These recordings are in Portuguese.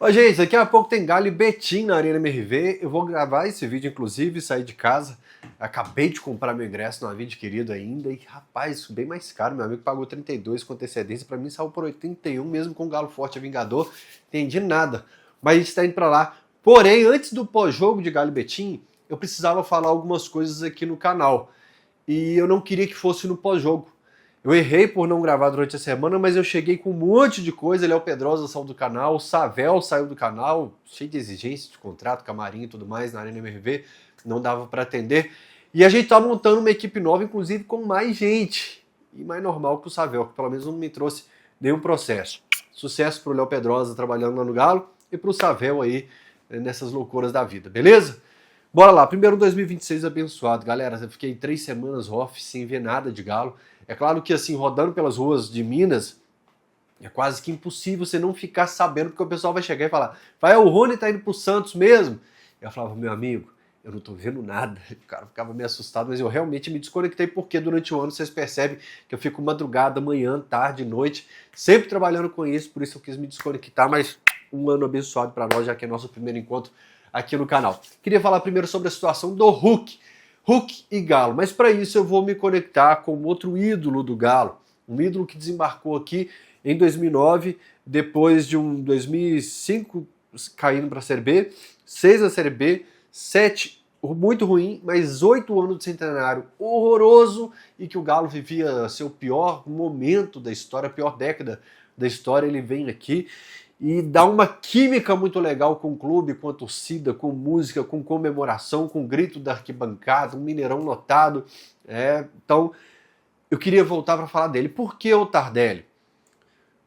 Ô, gente, daqui a pouco tem Galo e Betim na Arena MRV. Eu vou gravar esse vídeo, inclusive, sair de casa. Acabei de comprar meu ingresso no Avide Querido ainda. E, rapaz, bem mais caro. Meu amigo pagou 32 com antecedência. Pra mim saiu por 81, mesmo com o Galo Forte e Vingador. Entendi nada. Mas a gente tá indo pra lá. Porém, antes do pós-jogo de Galo e Betim, eu precisava falar algumas coisas aqui no canal. E eu não queria que fosse no pós-jogo. Eu errei por não gravar durante a semana, mas eu cheguei com um monte de coisa. Léo Pedrosa saiu do canal, o Savel saiu do canal, cheio de exigências de contrato, camarim e tudo mais na Arena MRV, não dava para atender. E a gente tá montando uma equipe nova, inclusive com mais gente. E mais normal que o Savel, que pelo menos não me trouxe nenhum processo. Sucesso pro Léo Pedrosa trabalhando lá no Galo e pro Savel aí nessas loucuras da vida, beleza? Bora lá, primeiro 2026 abençoado. Galera, eu fiquei 3 semanas off sem ver nada de Galo. É claro que assim, rodando pelas ruas de Minas, é quase que impossível você não ficar sabendo, porque o pessoal vai chegar e falar: vai, o Rony tá indo pro Santos mesmo? Eu falava: meu amigo, eu não tô vendo nada. O cara ficava meio assustado, mas eu realmente me desconectei, porque durante o ano vocês percebem que eu fico madrugada, manhã, tarde, noite, sempre trabalhando com isso, por isso eu quis me desconectar, mas um ano abençoado para nós, já que é nosso primeiro encontro aqui no canal. Queria falar primeiro sobre a situação do Hulk e Galo, mas para isso eu vou me conectar com outro ídolo do Galo, um ídolo que desembarcou aqui em 2009, depois de um 2005 caindo para a Série B, 6 na Série B, 7 muito ruim, mas 8 anos de centenário horroroso, e que o Galo vivia seu pior momento da história, a pior década da história. Ele vem aqui e dá uma química muito legal com o clube, com a torcida, com música, com comemoração, com grito da arquibancada, um Mineirão lotado. Então, eu queria voltar para falar dele. Por que o Tardelli?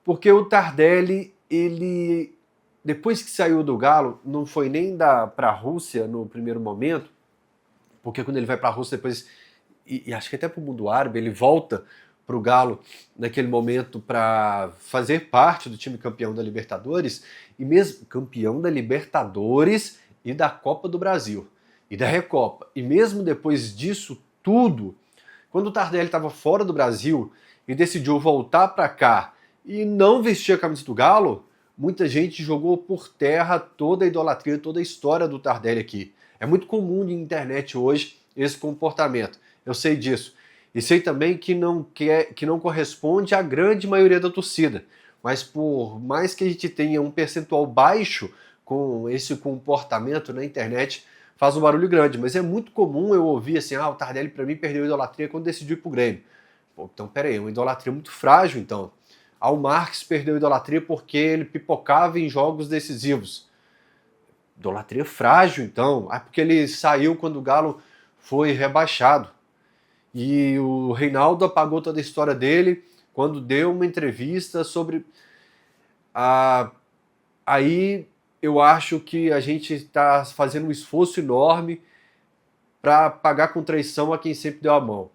Porque o Tardelli, ele, depois que saiu do Galo, não foi nem para a Rússia no primeiro momento, porque quando ele vai para a Rússia depois, e acho que até para o mundo árabe, ele volta para o Galo naquele momento para fazer parte do time campeão da Libertadores, e mesmo campeão da Libertadores e da Copa do Brasil e da Recopa. E mesmo depois disso tudo, quando o Tardelli estava fora do Brasil e decidiu voltar para cá e não vestir a camisa do Galo, muita gente jogou por terra toda a idolatria, toda a história do Tardelli aqui. É muito comum na internet hoje esse comportamento. Eu sei disso. E sei também que não corresponde à grande maioria da torcida. Mas por mais que a gente tenha um percentual baixo com esse comportamento na internet, faz um barulho grande. Mas é muito comum eu ouvir assim: o Tardelli para mim perdeu a idolatria quando decidiu ir pro Grêmio. Pô, então peraí, uma idolatria muito frágil então. O Marques perdeu a idolatria porque ele pipocava em jogos decisivos. Idolatria frágil então. Porque ele saiu quando o Galo foi rebaixado. E o Reinaldo apagou toda a história dele quando deu uma entrevista sobre Aí eu acho que a gente está fazendo um esforço enorme para pagar com traição a quem sempre deu a mão.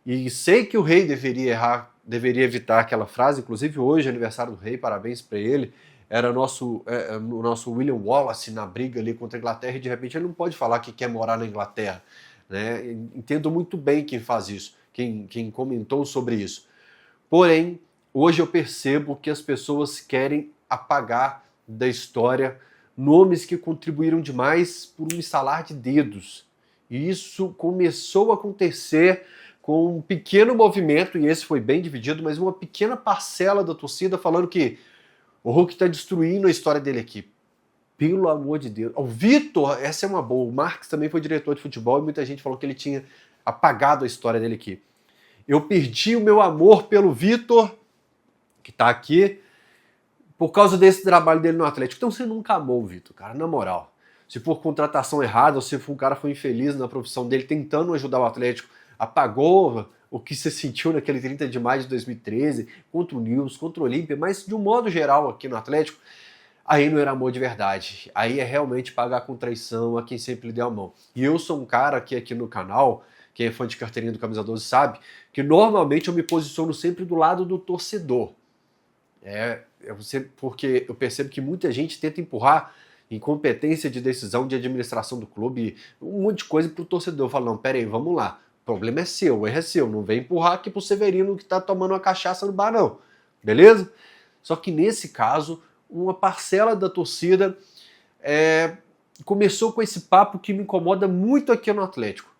E sei que o Rei deveria evitar aquela frase. Inclusive hoje é aniversário do Rei, parabéns para ele. Era o nosso William Wallace na briga ali contra a Inglaterra, e de repente ele não pode falar que quer morar na Inglaterra. Né? Entendo muito bem quem faz isso, quem comentou sobre isso. Porém, hoje eu percebo que as pessoas querem apagar da história nomes que contribuíram demais por um estalar de dedos. E isso começou a acontecer com um pequeno movimento, e esse foi bem dividido, mas uma pequena parcela da torcida falando que o Hulk está destruindo a história dele aqui. Pelo amor de Deus. O Vitor, essa é uma boa. O Marques também foi diretor de futebol e muita gente falou que ele tinha apagado a história dele aqui. Eu perdi o meu amor pelo Vitor, que tá aqui, por causa desse trabalho dele no Atlético. Então você nunca amou o Vitor, cara, na moral. Se for contratação errada, ou se um cara foi infeliz na profissão dele tentando ajudar o Atlético, apagou o que você sentiu naquele 30 de maio de 2013, contra o Nils, contra o Olímpia, mas de um modo geral aqui no Atlético, aí não era amor de verdade. Aí é realmente pagar com traição a quem sempre lhe deu a mão. E eu sou um cara que aqui no canal, quem é fã de carteirinha do Camisa 12 sabe, que normalmente eu me posiciono sempre do lado do torcedor. Porque eu percebo que muita gente tenta empurrar incompetência de decisão de administração do clube, um monte de coisa pro torcedor. Eu falo: não, pera aí, vamos lá. O problema é seu, o erro é seu. Não vem empurrar aqui pro Severino que tá tomando uma cachaça no bar, não. Beleza? Só que nesse caso, uma parcela da torcida começou com esse papo que me incomoda muito aqui no Atlético,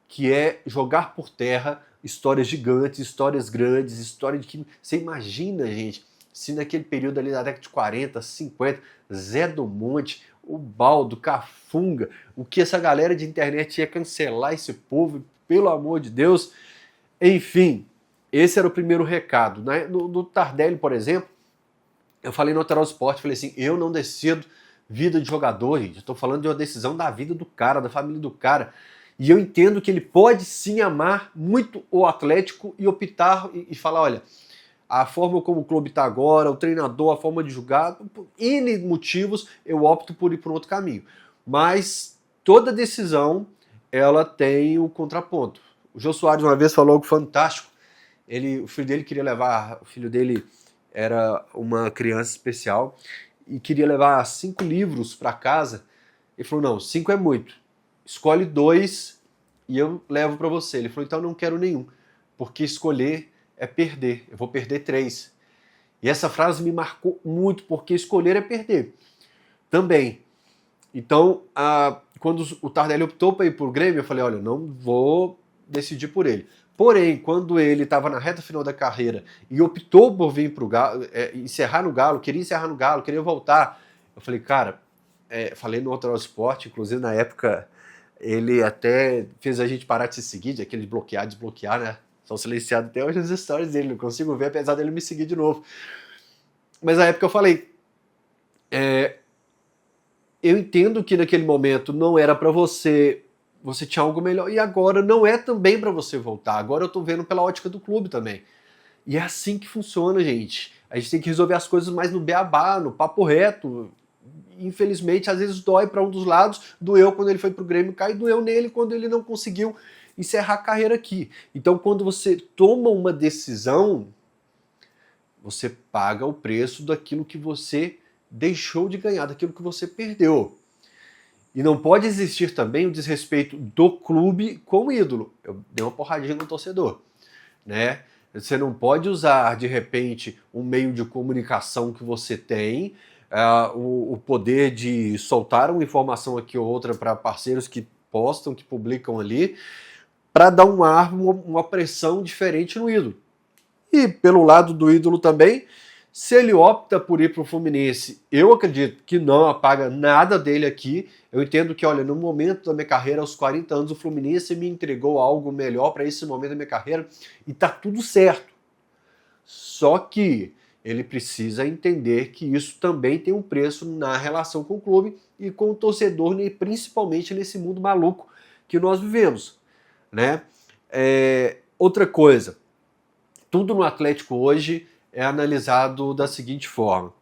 que é jogar por terra histórias gigantes, histórias grandes, histórias de que... Você imagina, gente, se naquele período ali da década de 40, 50, Zé do Monte, o Baldo, Cafunga, o que essa galera de internet ia cancelar esse povo, pelo amor de Deus. Enfim, esse era o primeiro recado. No Tardelli, por exemplo, eu falei no Alterosa Esporte, falei assim, eu não decido vida de jogador, gente. Eu tô falando de uma decisão da vida do cara, da família do cara. E eu entendo que ele pode sim amar muito o Atlético e optar e falar, olha, a forma como o clube está agora, o treinador, a forma de jogar, por N motivos, eu opto por ir por outro caminho. Mas toda decisão, ela tem o contraponto. O Jô Soares uma vez falou algo fantástico. O filho dele queria levar, o filho dele era uma criança especial e queria levar 5 livros para casa. Ele falou, não, 5 é muito. Escolhe 2 e eu levo para você. Ele falou, então eu não quero nenhum, porque escolher é perder. Eu vou perder 3. E essa frase me marcou muito, porque escolher é perder também. Então, quando o Tardelli optou para ir para o Grêmio, eu falei, olha, eu não vou decidir por ele. Porém, quando ele estava na reta final da carreira e optou por vir para o Galo, encerrar no Galo, queria voltar, eu falei, cara, falei no Outro Esporte, inclusive na época ele até fez a gente parar de se seguir, de aquele bloquear, desbloquear, né? São silenciados até hoje as histórias dele, não consigo ver, apesar dele me seguir de novo. Mas na época eu falei, eu entendo que naquele momento não era para você tinha algo melhor, e agora não é também para você voltar, agora eu tô vendo pela ótica do clube também. E é assim que funciona, gente. A gente tem que resolver as coisas mais no beabá, no papo reto. Infelizmente, às vezes dói para um dos lados, doeu quando ele foi pro Grêmio, cai, doeu nele quando ele não conseguiu encerrar a carreira aqui. Então, quando você toma uma decisão, você paga o preço daquilo que você deixou de ganhar, daquilo que você perdeu. E não pode existir também o desrespeito do clube com o ídolo. Eu dei uma porradinha no torcedor, né? Você não pode usar, de repente, um meio de comunicação que você tem, o poder de soltar uma informação aqui ou outra para parceiros que postam, que publicam ali, para dar um ar, uma pressão diferente no ídolo. E pelo lado do ídolo também, se ele opta por ir para o Fluminense, eu acredito que não apaga nada dele aqui. Eu entendo que, olha, no momento da minha carreira, aos 40 anos, o Fluminense me entregou algo melhor para esse momento da minha carreira e tá tudo certo. Só que ele precisa entender que isso também tem um preço na relação com o clube e com o torcedor, principalmente nesse mundo maluco que nós vivemos, né? Outra coisa, tudo no Atlético hoje é analisado da seguinte forma.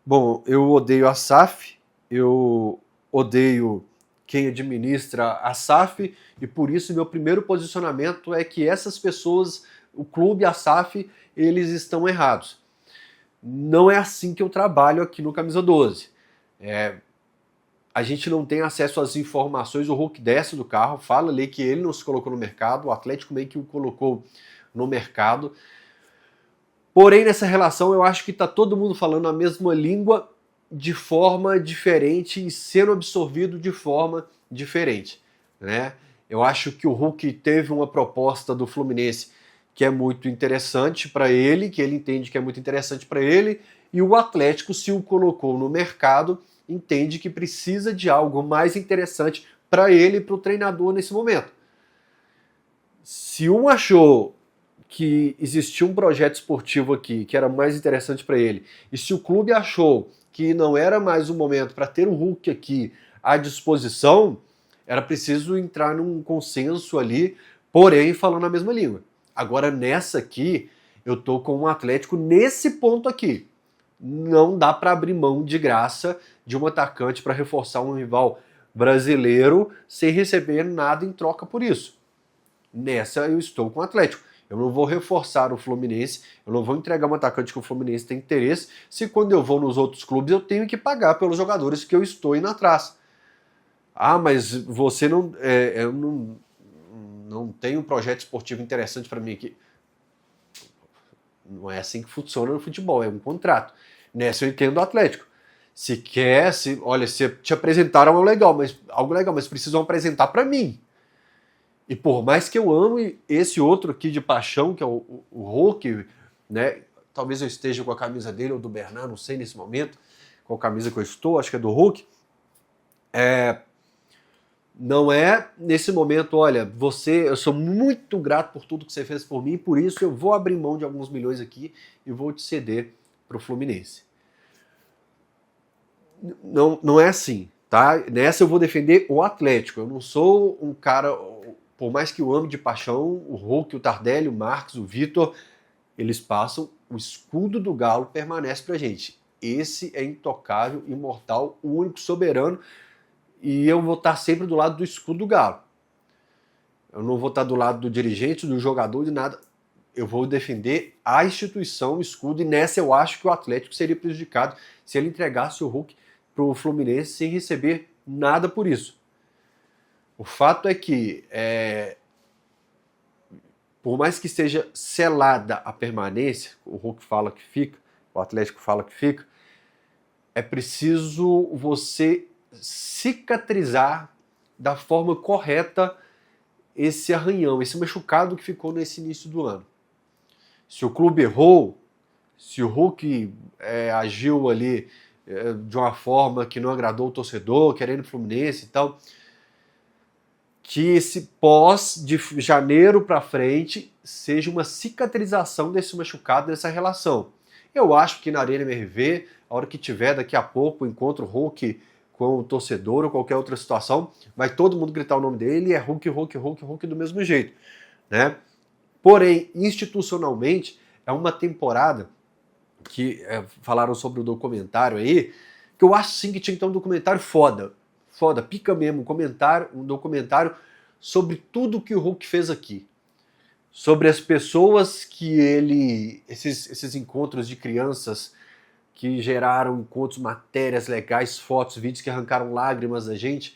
Bom, eu odeio a SAF, eu odeio quem administra a SAF, e por isso meu primeiro posicionamento é que essas pessoas, o clube e a SAF, eles estão errados. Não é assim que eu trabalho aqui no Camisa 12. A gente não tem acesso às informações, o Hulk desce do carro, fala ali que ele não se colocou no mercado, o Atlético meio que o colocou no mercado. Porém, nessa relação, eu acho que está todo mundo falando a mesma língua de forma diferente e sendo absorvido de forma diferente, né? Eu acho que o Hulk teve uma proposta do Fluminense que é muito interessante para ele, que ele entende que é muito interessante para ele, e o Atlético, se o colocou no mercado, entende que precisa de algo mais interessante para ele e para o treinador nesse momento. Se um achou que existia um projeto esportivo aqui que era mais interessante para ele, e se o clube achou que não era mais o momento para ter o Hulk aqui à disposição, era preciso entrar num consenso ali, porém falando a mesma língua. Agora nessa aqui, eu tô com um Atlético nesse ponto aqui. Não dá para abrir mão de graça de um atacante para reforçar um rival brasileiro sem receber nada em troca por isso. Nessa eu estou com o Atlético. Eu não vou reforçar o Fluminense, eu não vou entregar um atacante que o Fluminense tem interesse, se quando eu vou nos outros clubes eu tenho que pagar pelos jogadores que eu estou indo atrás. Ah, mas você não... eu não tenho um projeto esportivo interessante para mim aqui. Não é assim que funciona no futebol, é um contrato. Nessa eu entendo o Atlético. Se quer, olha, se te apresentaram algo legal, mas precisam apresentar para mim. E por mais que eu ame esse outro aqui de paixão, que é o Hulk, né? Talvez eu esteja com a camisa dele ou do Bernard, não sei nesse momento qual camisa que eu estou, acho que é do Hulk. Não é nesse momento, olha, eu sou muito grato por tudo que você fez por mim, por isso eu vou abrir mão de alguns milhões aqui e vou te ceder para o Fluminense. Não é assim, tá? Nessa eu vou defender o Atlético. Eu não sou um cara, por mais que eu ame de paixão, o Hulk, o Tardelli, o Marcos, o Vitor, eles passam, o escudo do Galo permanece pra gente. Esse é intocável, imortal, o único soberano, e eu vou estar sempre do lado do escudo do Galo. Eu não vou estar do lado do dirigente, do jogador, de nada. Eu vou defender a instituição, o escudo, e nessa eu acho que o Atlético seria prejudicado se ele entregasse o Hulk pro Fluminense sem receber nada por isso. O fato é que, por mais que esteja selada a permanência, o Hulk fala que fica, o Atlético fala que fica, é preciso você cicatrizar da forma correta esse arranhão, esse machucado que ficou nesse início do ano. Se o clube errou, se o Hulk agiu ali de uma forma que não agradou o torcedor, querendo o Fluminense e tal, que esse pós de janeiro para frente seja uma cicatrização desse machucado, dessa relação. Eu acho que na Arena MRV, a hora que tiver daqui a pouco o encontro Hulk com o torcedor ou qualquer outra situação, vai todo mundo gritar o nome dele e é Hulk, Hulk, Hulk, Hulk do mesmo jeito, né? Porém, institucionalmente, é uma temporada que falaram sobre o documentário aí, que eu acho sim que tinha que ter um documentário foda, pica mesmo, um documentário sobre tudo que o Hulk fez aqui. Sobre as pessoas que esses encontros de crianças que geraram encontros, matérias legais, fotos, vídeos que arrancaram lágrimas da gente,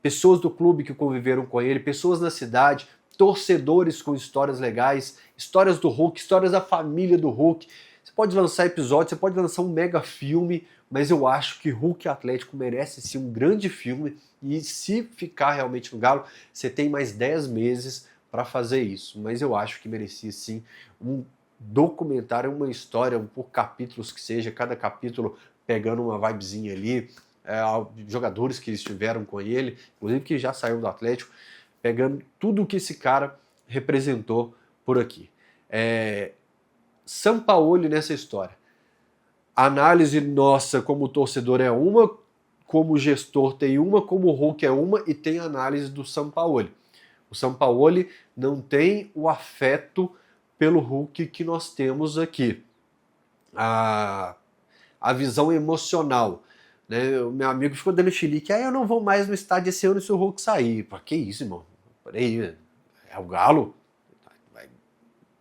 pessoas do clube que conviveram com ele, pessoas na cidade, torcedores com histórias legais, histórias do Hulk, histórias da família do Hulk. Você pode lançar episódios, você pode lançar um mega filme, mas eu acho que Hulk Atlético merece sim um grande filme, e se ficar realmente no Galo, você tem mais 10 meses para fazer isso. Mas eu acho que merecia sim um documentário, uma história, por capítulos que seja, cada capítulo pegando uma vibezinha ali, jogadores que estiveram com ele, inclusive que já saiu do Atlético, pegando tudo o que esse cara representou por aqui. Sampaoli nessa história. A análise nossa como torcedor é uma, como gestor tem uma, como Hulk é uma, e tem a análise do Sampaoli. O Sampaoli não tem o afeto pelo Hulk que nós temos aqui. A visão emocional. Né? O meu amigo ficou dando chilique, eu não vou mais no estádio esse ano se o Hulk sair. Pô, que isso, irmão? Peraí, é o Galo?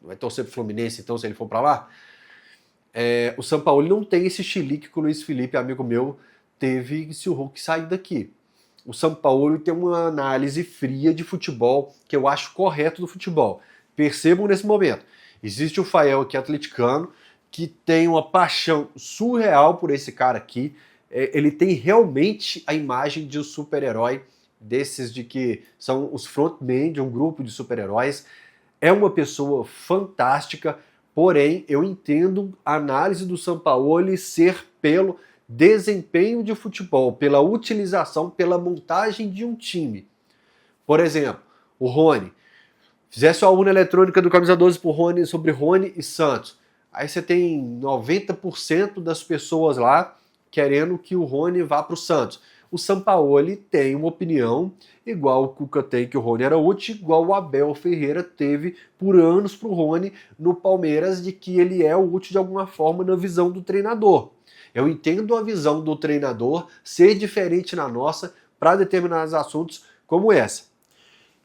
Vai torcer pro Fluminense então se ele for para lá? O Sampaoli não tem esse chilique que o Luiz Felipe, amigo meu, teve se o Hulk sair daqui. O Sampaoli tem uma análise fria de futebol que eu acho correto do futebol. Percebam nesse momento. Existe o Fael aqui, atleticano, que tem uma paixão surreal por esse cara aqui. Ele tem realmente a imagem de um super-herói, desses de que são os frontmen de um grupo de super-heróis. É uma pessoa fantástica, porém eu entendo a análise do Sampaoli ser pelo desempenho de futebol, pela utilização, pela montagem de um time. Por exemplo, o Rony. Fizesse a urna eletrônica do Camisa 12 sobre Rony e Santos. Aí você tem 90% das pessoas lá querendo que o Rony vá para o Santos. O Sampaoli tem uma opinião igual o Cuca tem que o Rony era útil, igual o Abel Ferreira teve por anos para o Rony no Palmeiras, de que ele é útil de alguma forma na visão do treinador. Eu entendo a visão do treinador ser diferente na nossa para determinados assuntos como essa.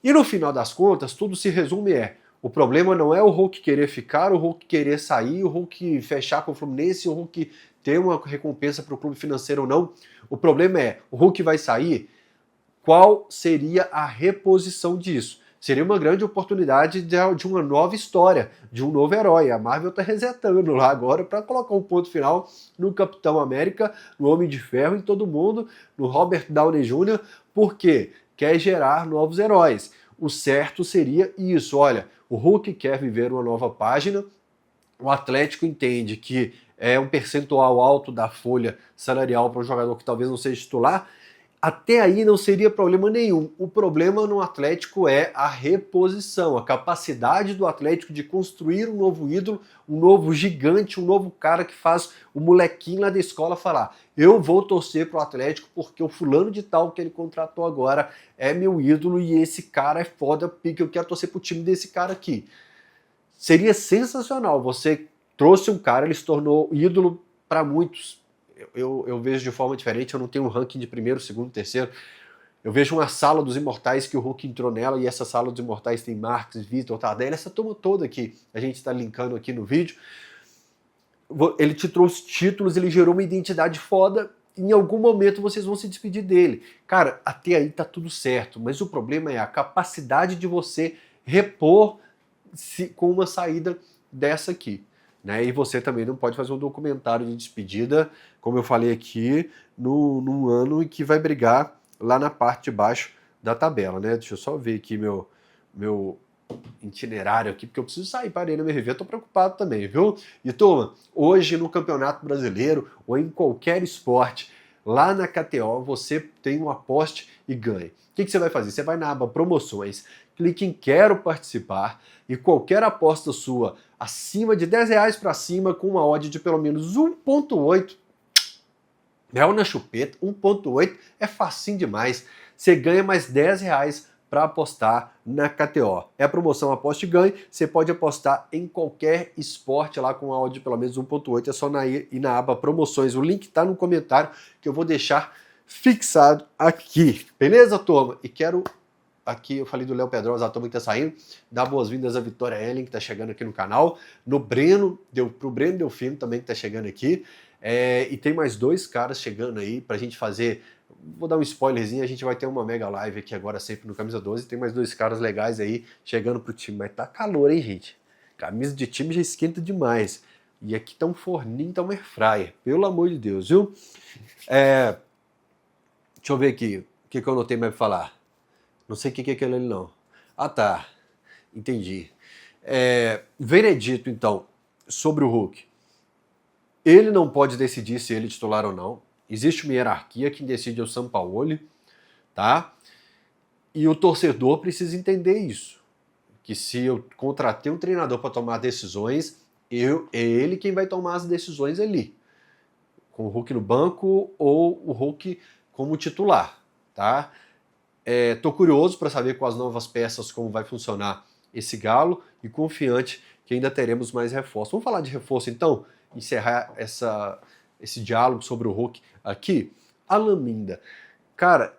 E no final das contas, tudo se resume o problema não é o Hulk querer ficar, o Hulk querer sair, o Hulk fechar com o Fluminense, o Hulk ter uma recompensa para o clube financeiro ou não. O problema o Hulk vai sair, qual seria a reposição disso? Seria uma grande oportunidade de uma nova história, de um novo herói. A Marvel está resetando lá agora para colocar um ponto final no Capitão América, no Homem de Ferro, em todo mundo, no Robert Downey Jr., porque quer gerar novos heróis. O certo seria isso, olha, o Hulk quer viver uma nova página, o Atlético entende que é um percentual alto da folha salarial para um jogador que talvez não seja titular, até aí não seria problema nenhum. O problema no Atlético é a reposição, a capacidade do Atlético de construir um novo ídolo, um novo gigante, um novo cara que faz o molequinho lá da escola falar: eu vou torcer pro Atlético porque o fulano de tal que ele contratou agora é meu ídolo e esse cara é foda, porque eu quero torcer pro time desse cara aqui. Seria sensacional. Você trouxe um cara, ele se tornou ídolo para muitos. Eu vejo de forma diferente, eu não tenho um ranking de primeiro, segundo, terceiro. Eu vejo uma sala dos imortais que o Hulk entrou nela, e essa sala dos imortais tem Marcos, Vitor, Tardelli, essa turma toda que a gente está linkando aqui no vídeo. Ele te trouxe títulos, ele gerou uma identidade foda, em algum momento vocês vão se despedir dele. Cara, até aí tá tudo certo, mas o problema é a capacidade de você repor com uma saída dessa aqui. Né? E você também não pode fazer um documentário de despedida, como eu falei aqui, num ano em que vai brigar lá na parte de baixo da tabela, né? Deixa eu só ver aqui meu itinerário aqui, porque eu preciso sair para a Arena MRV, eu tô preocupado também, viu? E turma, hoje no Campeonato Brasileiro ou em qualquer esporte, lá na KTO você tem um aposte e ganha. O que você vai fazer? Você vai na aba promoções, clique em quero participar e qualquer aposta sua acima de R$10 para cima com uma odd de pelo menos 1.8, mel na chupeta, 1.8 é facinho demais. Você ganha mais R$10 para apostar na KTO. É a promoção Aposte e Ganhe, você pode apostar em qualquer esporte lá com a odd de pelo menos 1.8, é só ir na aba promoções, o link está no comentário que eu vou deixar fixado aqui, beleza, turma? E quero, aqui eu falei do Léo Pedrosa, a turma que tá saindo, dar boas-vindas à Vitória Ellen, que tá chegando aqui no canal, pro Breno Delfino também que tá chegando aqui, e tem mais dois caras chegando aí pra gente fazer, vou dar um spoilerzinho, a gente vai ter uma mega live aqui agora sempre no Camisa 12, tem mais dois caras legais aí chegando pro time, mas tá calor, hein, gente? Camisa de time já esquenta demais, e aqui tá um forninho, tá um airfryer, pelo amor de Deus, viu? Deixa eu ver aqui, o que eu anotei mais pra falar. Não sei o que é aquele ali, não. Ah, tá. Entendi. Veredito, então, sobre o Hulk. Ele não pode decidir se ele é titular ou não. Existe uma hierarquia, quem decide é o Sampaoli, tá? E o torcedor precisa entender isso. Que se eu contratei um treinador para tomar decisões, é ele quem vai tomar as decisões ali. Com o Hulk no banco ou o Hulk como titular, tá? Tô curioso para saber com as novas peças como vai funcionar esse galo e confiante que ainda teremos mais reforços. Vamos falar de reforço então? Encerrar esse diálogo sobre o Hulk aqui. Alan Minda. Cara,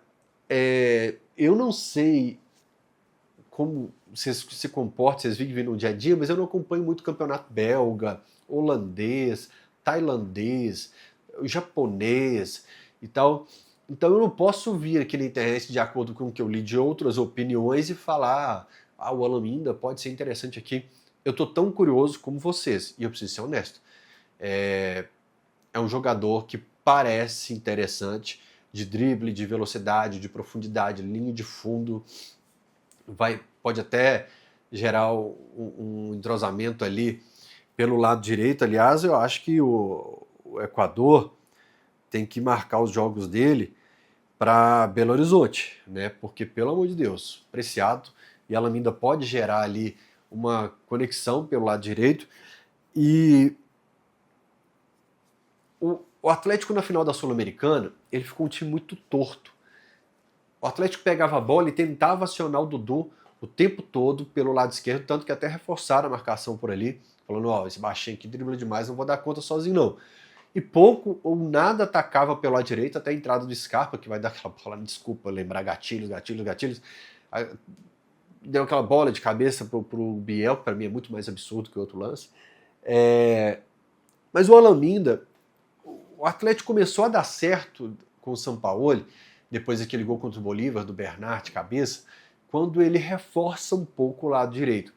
eu não sei como vocês se comportam, vocês vivem no dia a dia, mas eu não acompanho muito o campeonato belga, holandês, tailandês, japonês e tal. Então eu não posso vir aqui na internet de acordo com o que eu li de outras opiniões e falar o Alan Minda pode ser interessante aqui. Eu tô tão curioso como vocês, e eu preciso ser honesto. É um jogador que parece interessante, de drible, de velocidade, de profundidade, linha de fundo, pode até gerar um entrosamento ali pelo lado direito. Aliás, eu acho que o Equador tem que marcar os jogos dele para Belo Horizonte, né? Porque, pelo amor de Deus, Preciado e Alan Minda pode gerar ali uma conexão pelo lado direito. E o Atlético na final da Sul-Americana, ele ficou um time muito torto. O Atlético pegava a bola e tentava acionar o Dudu o tempo todo pelo lado esquerdo, tanto que até reforçaram a marcação por ali, falando, esse baixinho aqui dribla demais, não vou dar conta sozinho não. E pouco ou nada atacava pelo lado direito, até a entrada do Scarpa, que vai dar aquela bola, desculpa lembrar, gatilhos, deu aquela bola de cabeça pro Biel, que para mim é muito mais absurdo que o outro lance. Mas o Alan Minda, o Atlético começou a dar certo com o Sampaoli, depois daquele gol contra o Bolívar, do Bernard de cabeça, quando ele reforça um pouco o lado direito.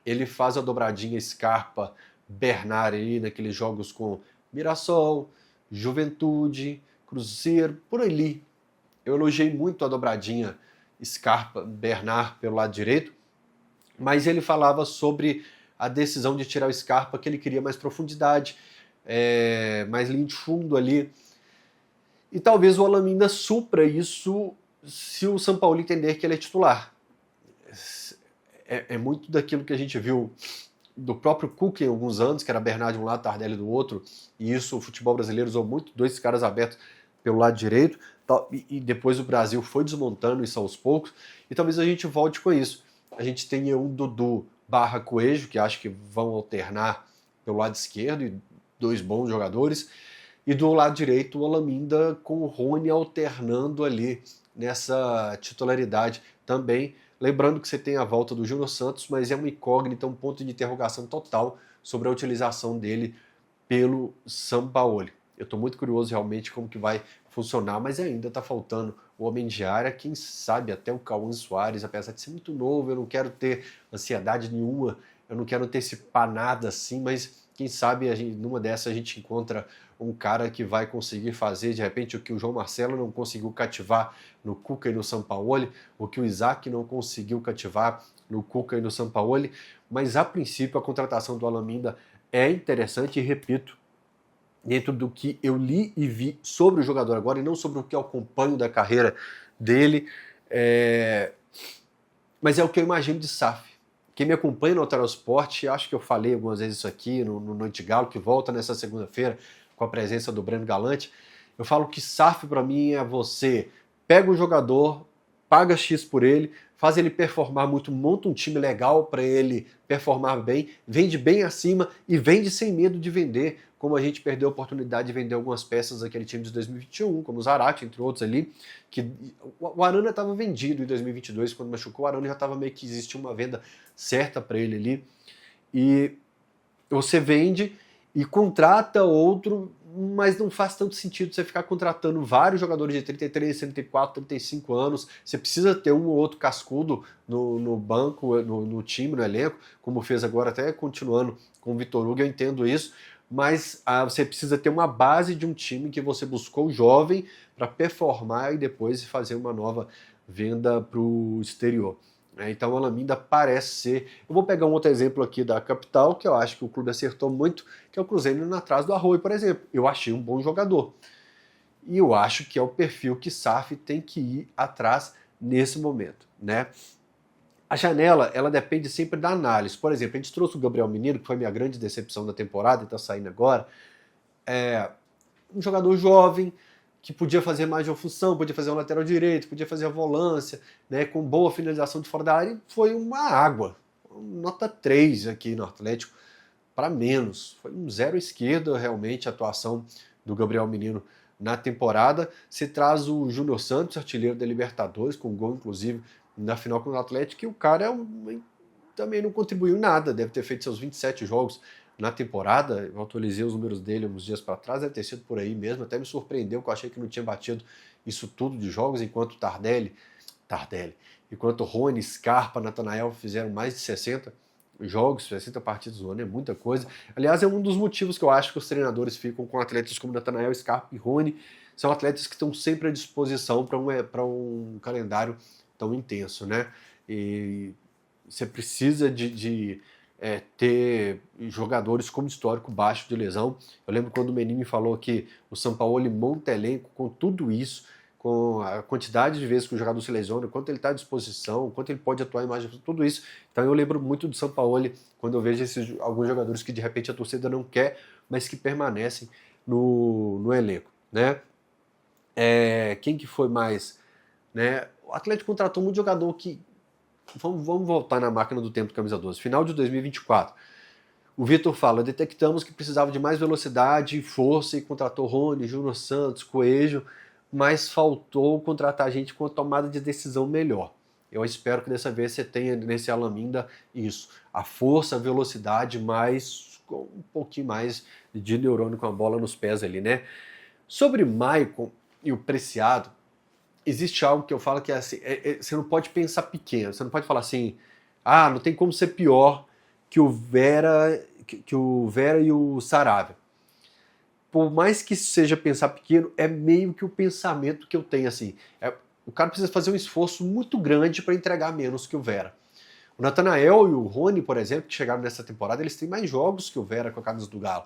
Ele faz a dobradinha Scarpa-Bernard ali naqueles jogos com Mirassol, Juventude, Cruzeiro, por ali. Eu elogiei muito a dobradinha Scarpa-Bernard pelo lado direito, mas ele falava sobre a decisão de tirar o Scarpa, que ele queria mais profundidade, mais linha de fundo ali. E talvez o Olaminda supra isso se o São Paulo entender que ele é titular. É muito daquilo que a gente viu do próprio Cuca em alguns anos, que era Bernard de um lado, Tardelli do outro, e isso o futebol brasileiro usou muito, dois caras abertos pelo lado direito, e depois o Brasil foi desmontando isso aos poucos, e talvez a gente volte com isso. A gente tenha um Dudu barra Coelho, que acho que vão alternar pelo lado esquerdo, e dois bons jogadores, e do lado direito o Olaminda com o Rony alternando ali nessa titularidade também. Lembrando que você tem a volta do Júnior Santos, mas é uma incógnita, um ponto de interrogação total sobre a utilização dele pelo Sampaoli. Eu estou muito curioso realmente como que vai funcionar, mas ainda está faltando o homem de área, quem sabe até o Cauã Soares, apesar de ser muito novo, eu não quero ter ansiedade nenhuma, eu não quero antecipar nada assim, mas quem sabe numa dessas a gente encontra um cara que vai conseguir fazer de repente o que o João Marcelo não conseguiu cativar no Cuca e no Sampaoli, o que o Isaac não conseguiu cativar no Cuca e no Sampaoli, mas a princípio a contratação do Olaminda é interessante e repito, dentro do que eu li e vi sobre o jogador agora e não sobre o que eu acompanho da carreira dele, mas é o que eu imagino de SAF. Quem me acompanha no Alterosport, Sport, acho que eu falei algumas vezes isso aqui no Noite Galo, que volta nessa segunda-feira com a presença do Breno Galante, eu falo que SAF para mim é você pega um jogador, paga X por ele, faz ele performar muito, monta um time legal para ele performar bem, vende bem acima e vende sem medo de vender, como a gente perdeu a oportunidade de vender algumas peças daquele time de 2021, como o Zarate, entre outros ali, que o Arana estava vendido em 2022, quando machucou, o Arana já estava meio que existia uma venda certa para ele ali, e você vende e contrata outro, mas não faz tanto sentido você ficar contratando vários jogadores de 33, 34, 35 anos. Você precisa ter um ou outro cascudo no banco, no time, no elenco, como fez agora, até continuando com o Vitor Hugo, eu entendo isso, mas você precisa ter uma base de um time que você buscou jovem para performar e depois fazer uma nova venda para o exterior. Então o Olaminda parece ser... Eu vou pegar um outro exemplo aqui da capital, que eu acho que o clube acertou muito, que é o Cruzeiro indo atrás do Arroio, por exemplo. Eu achei um bom jogador. E eu acho que é o perfil que SAF tem que ir atrás nesse momento, né? A janela, ela depende sempre da análise. Por exemplo, a gente trouxe o Gabriel Menino, que foi a minha grande decepção da temporada e está saindo agora. Um jogador jovem, que podia fazer mais de uma função, podia fazer um lateral direito, podia fazer a volância, né, com boa finalização de fora da área, e foi uma água. Nota 3 aqui no Atlético, para menos. Foi um 0 esquerda, realmente, a atuação do Gabriel Menino na temporada. Se traz o Júnior Santos, artilheiro da Libertadores, com gol, inclusive, na final contra o Atlético, e o cara também não contribuiu em nada, deve ter feito seus 27 jogos na temporada, eu atualizei os números dele uns dias para trás, deve ter sido por aí mesmo, até me surpreendeu, que eu achei que não tinha batido isso tudo de jogos, enquanto enquanto Rony, Scarpa, Natanael fizeram mais de 60 jogos, 60 partidas no ano, é muita coisa. Aliás, é um dos motivos que eu acho que os treinadores ficam com atletas como Natanael, Scarpa e Rony, são atletas que estão sempre à disposição para um calendário tão intenso, né? E você precisa de ter jogadores como histórico baixo de lesão. Eu lembro quando o Menin me falou que o Sampaoli monta elenco com tudo isso, com a quantidade de vezes que o jogador se lesiona, quanto ele está à disposição, quanto ele pode atuar em mais, tudo isso. Então eu lembro muito do Sampaoli quando eu vejo alguns jogadores que de repente a torcida não quer, mas que permanecem no elenco, né? Quem que foi mais? Né? O Atlético contratou muito jogador que... Vamos voltar na máquina do tempo do camisa 12. Final de 2024. O Vitor fala, detectamos que precisava de mais velocidade e força e contratou Rony, Júnior Santos, Coelho, mas faltou contratar gente com a tomada de decisão melhor. Eu espero que dessa vez você tenha nesse Olaminda isso. A força, a velocidade, mas com um pouquinho mais de neurônio com a bola nos pés ali, né? Sobre Maicon e o Preciado, existe algo que eu falo que é assim, você não pode pensar pequeno, você não pode falar assim, ah, não tem como ser pior que o Vera, que o Vera e o Saravia. Por mais que seja pensar pequeno, é meio que o pensamento que eu tenho, assim. O cara precisa fazer um esforço muito grande para entregar menos que o Vera. O Nathanael e o Rony, por exemplo, que chegaram nessa temporada, eles têm mais jogos que o Vera com a camisa do Galo.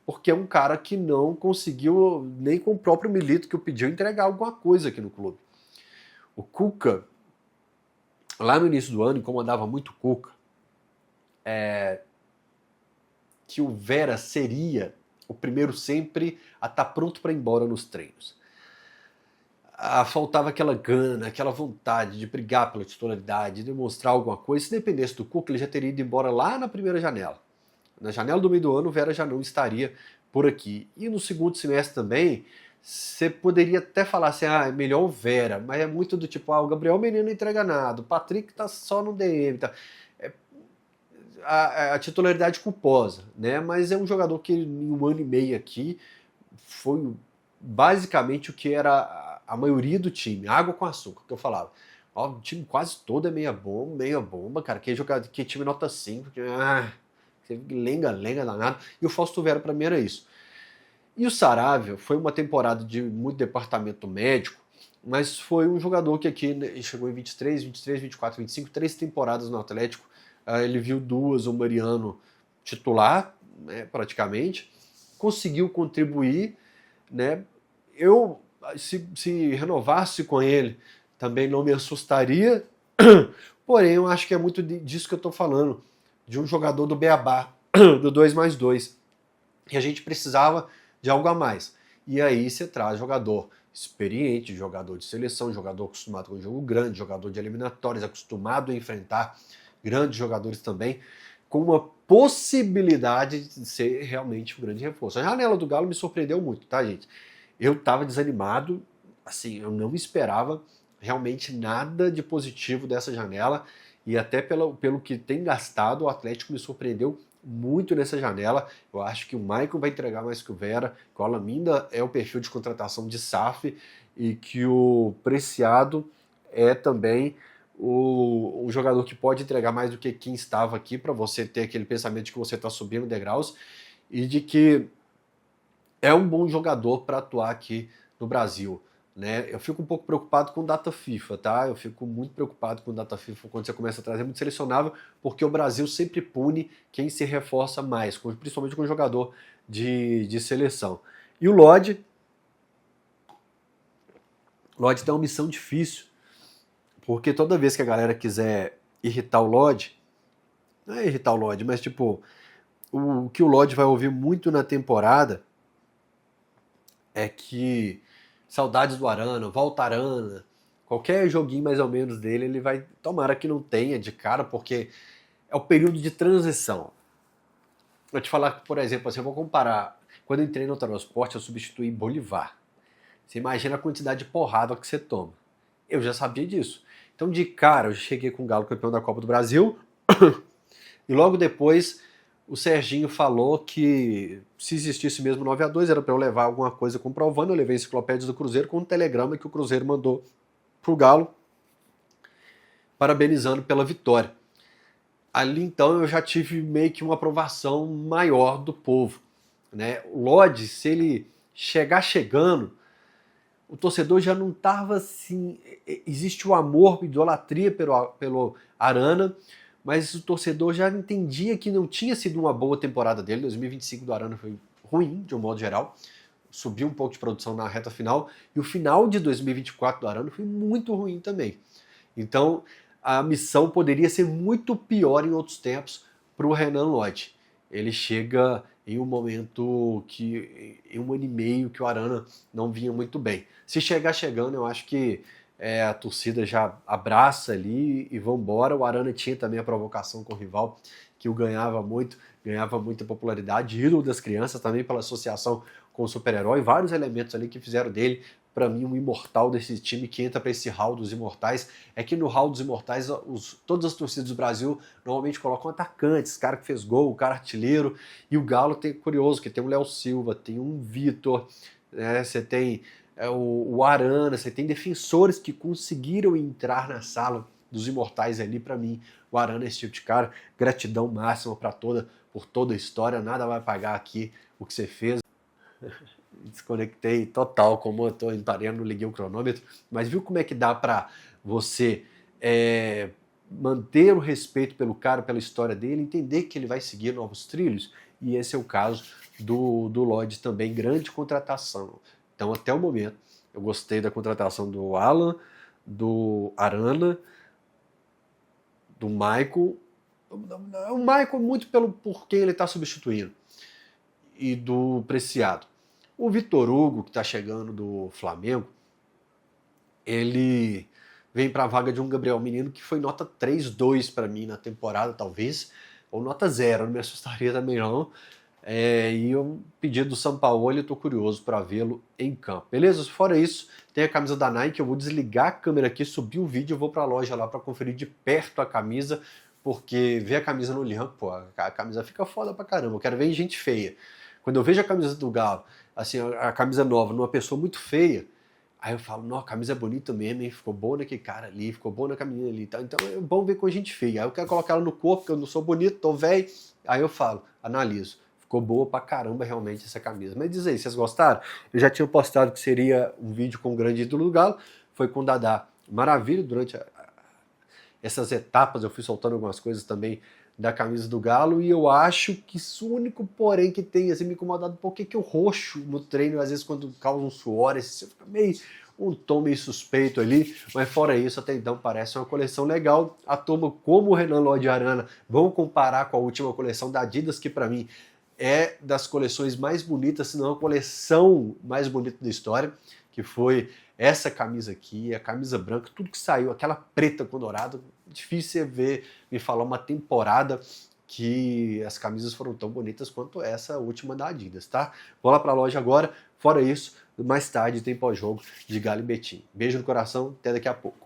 Porque é um cara que não conseguiu, nem com o próprio Milito que o pediu, entregar alguma coisa aqui no clube. O Cuca, lá no início do ano, incomodava muito o Cuca, que o Vera seria o primeiro sempre a estar pronto para ir embora nos treinos. Faltava aquela gana, aquela vontade de brigar pela titularidade, de demonstrar alguma coisa. Se dependesse do Cuca, ele já teria ido embora lá na primeira janela. Na janela do meio do ano, o Vera já não estaria por aqui. E no segundo semestre também, você poderia até falar assim, ah, é melhor o Vera, mas é muito do tipo, ah, o Gabriel Menino não entrega nada, o Patrick tá só no DM, tá. A titularidade culposa, né? Mas é um jogador que em um ano e meio aqui foi basicamente o que era a maioria do time, água com açúcar, que eu falava. Ó, o time quase todo é meia bomba, cara. Que jogador, que time nota 5, você lenga danado. E o Fausto Vera para mim era isso. E o Saravia foi uma temporada de muito departamento médico, mas foi um jogador que aqui chegou em 23, 24, 25, 3 temporadas no Atlético. Ele viu 2, o Mariano titular, né, praticamente, conseguiu contribuir, né? Eu, se renovasse com ele, também não me assustaria, porém eu acho que é muito disso que eu estou falando, de um jogador do Beabá, do 2+2, que a gente precisava de algo a mais. E aí você traz jogador experiente, jogador de seleção, jogador acostumado com jogo grande, jogador de eliminatórias, acostumado a enfrentar grandes jogadores também, com uma possibilidade de ser realmente um grande reforço. A janela do Galo me surpreendeu muito, tá, gente? Eu estava desanimado, assim, eu não esperava realmente nada de positivo dessa janela, e até pelo que tem gastado, o Atlético me surpreendeu muito nessa janela. Eu acho que o Maicon vai entregar mais que o Vera, que o Alaminda é o perfil de contratação de SAF, e que o Preciado é também um jogador que pode entregar mais do que quem estava aqui, para você ter aquele pensamento de que você está subindo degraus, e de que é um bom jogador para atuar aqui no Brasil. Né? Eu fico um pouco preocupado com data FIFA, tá? Eu fico muito preocupado com data FIFA quando você começa a trazer muito selecionável, porque o Brasil sempre pune quem se reforça mais, principalmente com jogador de seleção. E o Lodge tem uma missão difícil, porque toda vez que a galera quiser irritar o Lodge, não é irritar o Lodge, mas tipo, o que o Lodge vai ouvir muito na temporada é que saudades do Arana, volta Arana, qualquer joguinho mais ou menos dele, ele vai, tomara que não tenha de cara, porque é o período de transição. Vou te falar, por exemplo, assim, eu vou comparar, quando eu entrei no transporte, eu substituí Bolivar. Você imagina a quantidade de porrada que você toma. Eu já sabia disso. Então, de cara, eu cheguei com o Galo campeão da Copa do Brasil, e logo depois o Serginho falou que se existisse mesmo 9-2 era para eu levar alguma coisa comprovando. Eu levei enciclopédias do Cruzeiro com um telegrama que o Cruzeiro mandou pro Galo, parabenizando pela vitória. Ali então eu já tive meio que uma aprovação maior do povo. Né? O Lodge, se ele chegar chegando, o torcedor já não estava assim. Existe o amor, idolatria pelo Arana, mas o torcedor já entendia que não tinha sido uma boa temporada dele. 2025 do Arana foi ruim, de um modo geral. Subiu um pouco de produção na reta final. E o final de 2024 do Arana foi muito ruim também. Então, a missão poderia ser muito pior em outros tempos para o Renan Lodge. Ele chega em um momento que, em um ano e meio, que o Arana não vinha muito bem. Se chegar chegando, eu acho que a torcida já abraça ali e vambora. O Arana tinha também a provocação com o rival, que o ganhava muita popularidade, ídolo das crianças, também pela associação com o super-herói, vários elementos ali que fizeram dele, para mim, um imortal desse time que entra para esse hall dos imortais. É que no hall dos imortais, todas as torcidas do Brasil normalmente colocam atacantes, cara que fez gol, o cara artilheiro, e o Galo tem curioso, que tem um Léo Silva, tem um Vitor, você tem o Arana, você tem defensores que conseguiram entrar na sala dos imortais ali. Para mim, o Arana é esse tipo de cara. Gratidão máxima por toda a história, nada vai pagar aqui o que você fez. Desconectei total, como eu tô indo parando, liguei o cronômetro, mas viu como é que dá para você manter o respeito pelo cara, pela história dele, entender que ele vai seguir novos trilhos? E esse é o caso do Lodge também, grande contratação. Então, até o momento, eu gostei da contratação do Alan, do Arana, do Michael. O Michael muito por quem ele está substituindo, e do Preciado. O Vitor Hugo, que está chegando do Flamengo, ele vem para a vaga de um Gabriel Menino que foi nota 3-2 para mim na temporada, talvez, ou nota 0, não me assustaria também não. E eu pedi do Sampaoli, eu tô curioso para vê-lo em campo. Beleza? Fora isso, tem a camisa da Nike, eu vou desligar a câmera aqui, subir o vídeo, eu vou para a loja lá para conferir de perto a camisa, porque ver a camisa no Lian, pô, a camisa fica foda pra caramba, eu quero ver em gente feia. Quando eu vejo a camisa do Galo, assim, a camisa nova, numa pessoa muito feia, aí eu falo, não, a camisa é bonita mesmo, hein? Ficou boa naquele cara ali, ficou boa na caminha ali, tá? Então é bom ver com gente feia. Aí eu quero colocar ela no corpo, porque eu não sou bonito, tô velho, aí eu falo, analiso. Ficou boa pra caramba realmente essa camisa. Mas diz aí, vocês gostaram? Eu já tinha postado que seria um vídeo com o grande ídolo do Galo, foi com o Dadá. Maravilha, durante essas etapas eu fui soltando algumas coisas também da camisa do Galo, e eu acho que isso, o único porém que tem assim, me incomodado um pouco é que o roxo no treino, às vezes quando causa um suor, você fica meio um tom meio suspeito ali, mas fora isso, até então parece uma coleção legal. A turma, como o Renan Lodge Arana, vão comparar com a última coleção da Adidas, que para mim é das coleções mais bonitas, se não a coleção mais bonita da história, que foi essa camisa aqui, a camisa branca, tudo que saiu, aquela preta com dourado. Difícil você ver, me falar uma temporada que as camisas foram tão bonitas quanto essa última da Adidas, tá? Vou lá pra loja agora. Fora isso, mais tarde tem pós-jogo de Galo e Betim. Beijo no coração, até daqui a pouco.